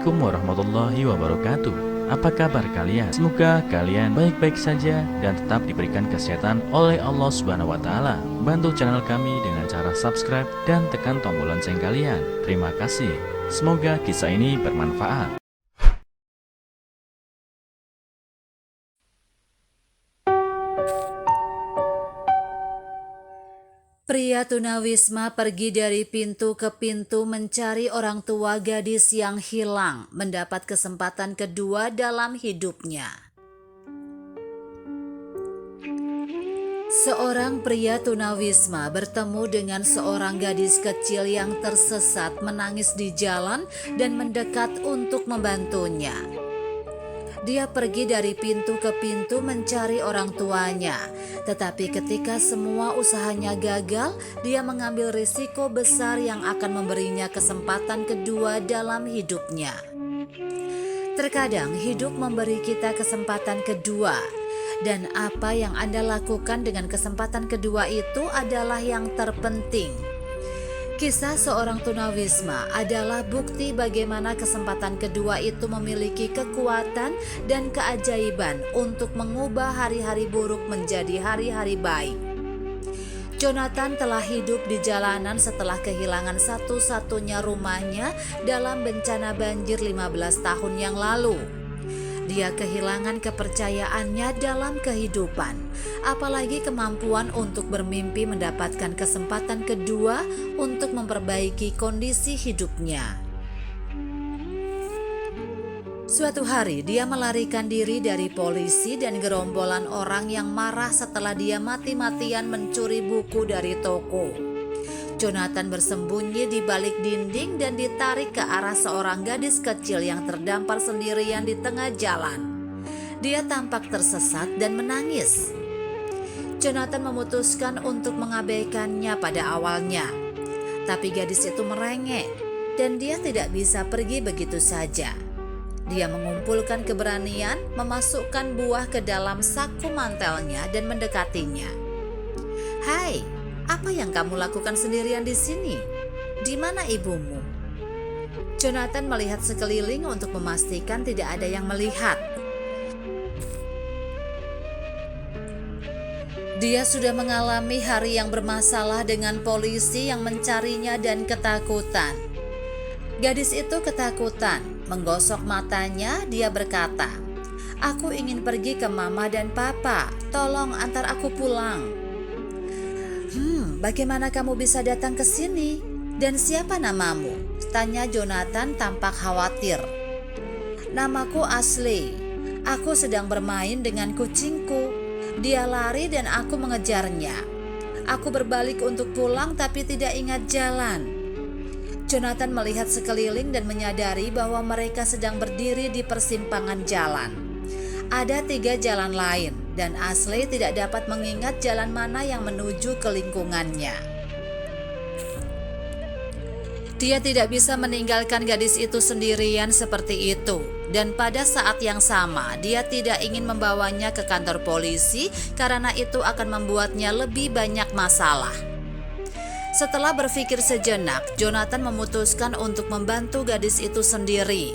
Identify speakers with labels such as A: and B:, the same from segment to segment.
A: Assalamualaikum warahmatullahi wabarakatuh. Apa kabar kalian? Semoga kalian baik-baik saja dan tetap diberikan kesehatan oleh Allah Subhanahu wa taala. Bantu channel kami dengan cara subscribe dan tekan tombol lonceng kalian. Terima kasih. Semoga kisah ini bermanfaat.
B: Pria tunawisma pergi dari pintu ke pintu mencari orang tua gadis yang hilang, mendapat kesempatan kedua dalam hidupnya. Seorang pria tunawisma bertemu dengan seorang gadis kecil yang tersesat menangis di jalan dan mendekat untuk membantunya. Dia pergi dari pintu ke pintu mencari orang tuanya, tetapi ketika semua usahanya gagal, dia mengambil risiko besar yang akan memberinya kesempatan kedua dalam hidupnya. Terkadang hidup memberi kita kesempatan kedua, dan apa yang Anda lakukan dengan kesempatan kedua itu adalah yang terpenting. Kisah seorang tunawisma adalah bukti bagaimana kesempatan kedua itu memiliki kekuatan dan keajaiban untuk mengubah hari-hari buruk menjadi hari-hari baik. Jonathan telah hidup di jalanan setelah kehilangan satu-satunya rumahnya dalam bencana banjir 15 tahun yang lalu. Dia kehilangan kepercayaannya dalam kehidupan, apalagi kemampuan untuk bermimpi mendapatkan kesempatan kedua untuk memperbaiki kondisi hidupnya. Suatu hari dia melarikan diri dari polisi dan gerombolan orang yang marah setelah dia mati-matian mencuri buku dari toko. Jonathan bersembunyi di balik dinding dan ditarik ke arah seorang gadis kecil yang terdampar sendirian di tengah jalan. Dia tampak tersesat dan menangis. Jonathan memutuskan untuk mengabaikannya pada awalnya, tapi gadis itu merengek dan dia tidak bisa pergi begitu saja. Dia mengumpulkan keberanian, memasukkan buah ke dalam saku mantelnya dan mendekatinya. "Hai, apa yang kamu lakukan sendirian di sini? Di mana ibumu?" Jonathan melihat sekeliling untuk memastikan tidak ada yang melihat. Dia sudah mengalami hari yang bermasalah dengan polisi yang mencarinya dan ketakutan. Gadis itu ketakutan, menggosok matanya, dia berkata, "Aku ingin pergi ke mama dan papa, tolong antar aku pulang." Bagaimana kamu bisa datang ke sini? Dan siapa namamu?" tanya Jonathan tampak khawatir. "Namaku Ashley. Aku sedang bermain dengan kucingku. Dia lari dan aku mengejarnya. Aku berbalik untuk pulang tapi tidak ingat jalan." Jonathan melihat sekeliling dan menyadari bahwa mereka sedang berdiri di persimpangan jalan. Ada 3 jalan lain dan Ashley tidak dapat mengingat jalan mana yang menuju ke lingkungannya. Dia tidak bisa meninggalkan gadis itu sendirian seperti itu, dan pada saat yang sama dia tidak ingin membawanya ke kantor polisi karena itu akan membuatnya lebih banyak masalah. Setelah berpikir sejenak, Jonathan memutuskan untuk membantu gadis itu sendiri.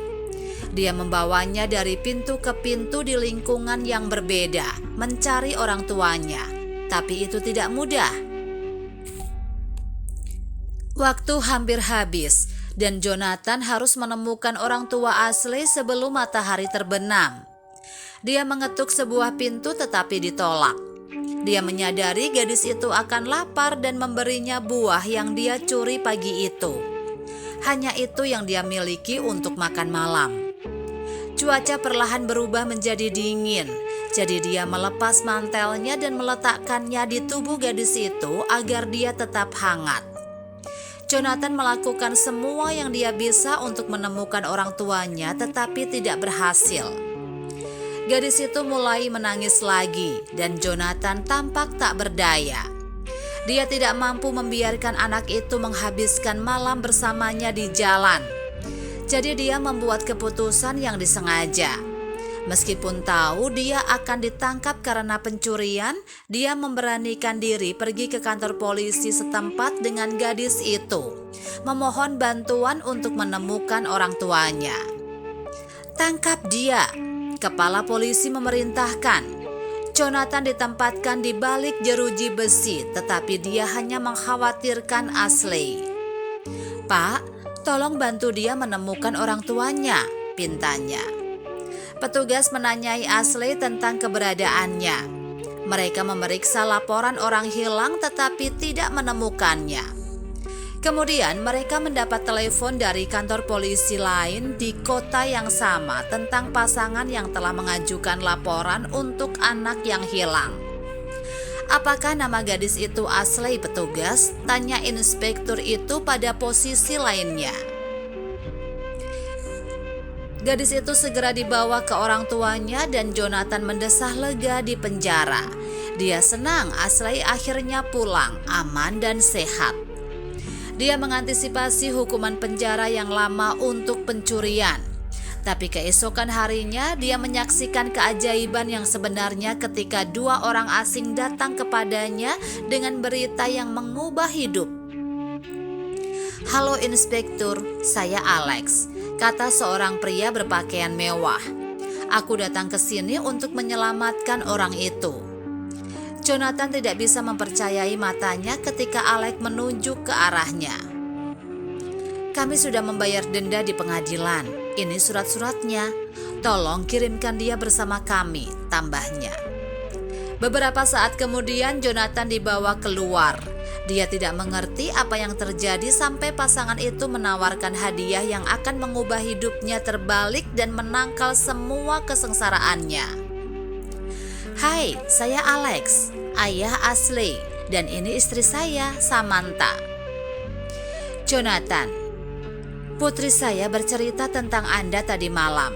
B: Dia membawanya dari pintu ke pintu di lingkungan yang berbeda, mencari orang tuanya. Tapi itu tidak mudah. Waktu hampir habis, dan Jonathan harus menemukan orang tua Ashley sebelum matahari terbenam. Dia mengetuk sebuah pintu tetapi ditolak. Dia menyadari gadis itu akan lapar dan memberinya buah yang dia curi pagi itu. Hanya itu yang dia miliki untuk makan malam. Cuaca perlahan berubah menjadi dingin, jadi dia melepas mantelnya dan meletakkannya di tubuh gadis itu agar dia tetap hangat. Jonathan melakukan semua yang dia bisa untuk menemukan orang tuanya tetapi tidak berhasil. Gadis itu mulai menangis lagi dan Jonathan tampak tak berdaya. Dia tidak mampu membiarkan anak itu menghabiskan malam bersamanya di jalan. Jadi dia membuat keputusan yang disengaja. Meskipun tahu dia akan ditangkap karena pencurian, dia memberanikan diri pergi ke kantor polisi setempat dengan gadis itu, memohon bantuan untuk menemukan orang tuanya. "Tangkap dia!" Kepala polisi memerintahkan. Jonathan ditempatkan di balik jeruji besi, tetapi dia hanya mengkhawatirkan Ashley. "Pak, tolong bantu dia menemukan orang tuanya," pintanya. Petugas menanyai Ashley tentang keberadaannya. Mereka memeriksa laporan orang hilang tetapi tidak menemukannya. Kemudian mereka mendapat telepon dari kantor polisi lain di kota yang sama tentang pasangan yang telah mengajukan laporan untuk anak yang hilang. "Apakah nama gadis itu Ashley, petugas?" tanya inspektur itu pada posisi lainnya. Gadis itu segera dibawa ke orang tuanya dan Jonathan mendesah lega di penjara. Dia senang Ashley akhirnya pulang, aman dan sehat. Dia mengantisipasi hukuman penjara yang lama untuk pencurian. Tapi keesokan harinya dia menyaksikan keajaiban yang sebenarnya ketika dua orang asing datang kepadanya dengan berita yang mengubah hidup. "Halo inspektur, saya Alex," kata seorang pria berpakaian mewah. "Aku datang ke sini untuk menyelamatkan orang itu." Jonathan tidak bisa mempercayai matanya ketika Alex menunjuk ke arahnya. "Kami sudah membayar denda di pengadilan. Ini surat-suratnya. Tolong kirimkan dia bersama kami," tambahnya. Beberapa saat kemudian Jonathan dibawa keluar. Dia tidak mengerti apa yang terjadi sampai pasangan itu menawarkan hadiah yang akan mengubah hidupnya terbalik dan menangkal semua kesengsaraannya. "Hai, saya Alex, ayah Ashley, dan ini istri saya, Samantha." "Jonathan, putri saya bercerita tentang Anda tadi malam.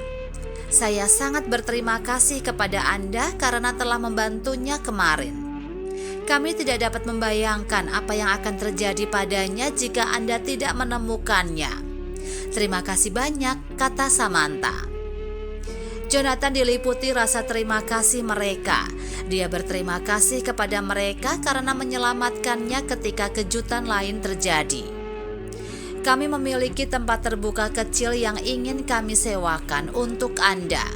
B: Saya sangat berterima kasih kepada Anda karena telah membantunya kemarin. Kami tidak dapat membayangkan apa yang akan terjadi padanya jika Anda tidak menemukannya. Terima kasih banyak," kata Samantha. Jonathan diliputi rasa terima kasih mereka. Dia berterima kasih kepada mereka karena menyelamatkannya ketika kejutan lain terjadi. "Kami memiliki tempat terbuka kecil yang ingin kami sewakan untuk Anda.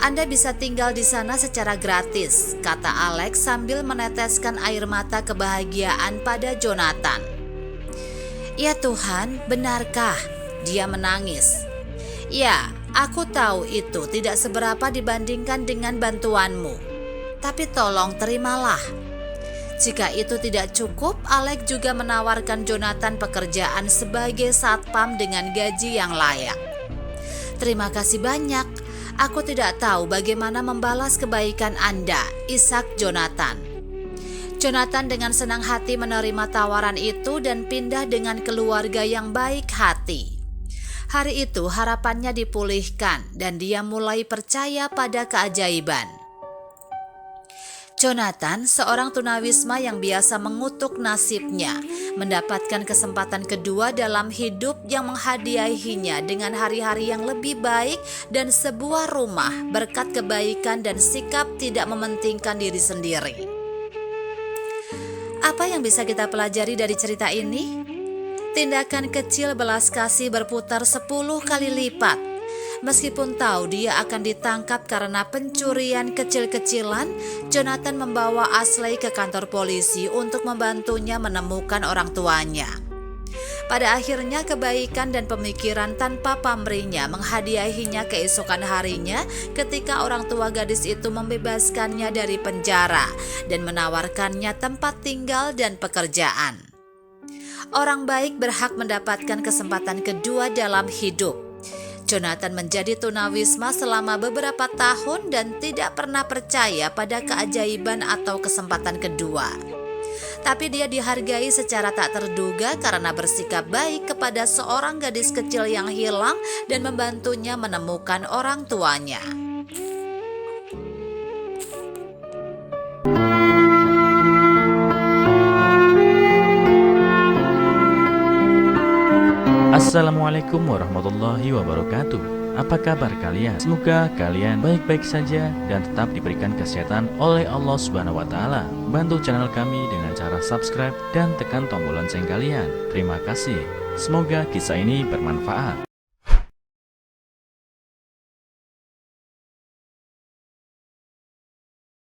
B: Anda bisa tinggal di sana secara gratis," kata Alex sambil meneteskan air mata kebahagiaan pada Jonathan. "Ya Tuhan, benarkah?" Dia menangis. "Ya, aku tahu itu tidak seberapa dibandingkan dengan bantuanmu. Tapi tolong terimalah." Jika itu tidak cukup, Alex juga menawarkan Jonathan pekerjaan sebagai satpam dengan gaji yang layak. "Terima kasih banyak. Aku tidak tahu bagaimana membalas kebaikan Anda," isak Jonathan. Jonathan dengan senang hati menerima tawaran itu dan pindah dengan keluarga yang baik hati. Hari itu harapannya dipulihkan dan dia mulai percaya pada keajaiban. Jonathan, seorang tunawisma yang biasa mengutuk nasibnya, mendapatkan kesempatan kedua dalam hidup yang menghadiahinya dengan hari-hari yang lebih baik dan sebuah rumah berkat kebaikan dan sikap tidak mementingkan diri sendiri. Apa yang bisa kita pelajari dari cerita ini? Tindakan kecil belas kasih berputar 10 kali lipat. Meskipun tahu dia akan ditangkap karena pencurian kecil-kecilan, Jonathan membawa Ashley ke kantor polisi untuk membantunya menemukan orang tuanya. Pada akhirnya kebaikan dan pemikiran tanpa pamrihnya menghadiahinya keesokan harinya ketika orang tua gadis itu membebaskannya dari penjara dan menawarkannya tempat tinggal dan pekerjaan. Orang baik berhak mendapatkan kesempatan kedua dalam hidup. Jonathan menjadi tunawisma selama beberapa tahun dan tidak pernah percaya pada keajaiban atau kesempatan kedua. Tapi dia dihargai secara tak terduga karena bersikap baik kepada seorang gadis kecil yang hilang dan membantunya menemukan orang tuanya.
A: Assalamualaikum warahmatullahi wabarakatuh. Apa kabar kalian? Semoga kalian baik-baik saja dan tetap diberikan kesehatan oleh Allah Subhanahu wa taala. Bantu channel kami dengan cara subscribe dan tekan tombol lonceng kalian. Terima kasih. Semoga kisah ini bermanfaat.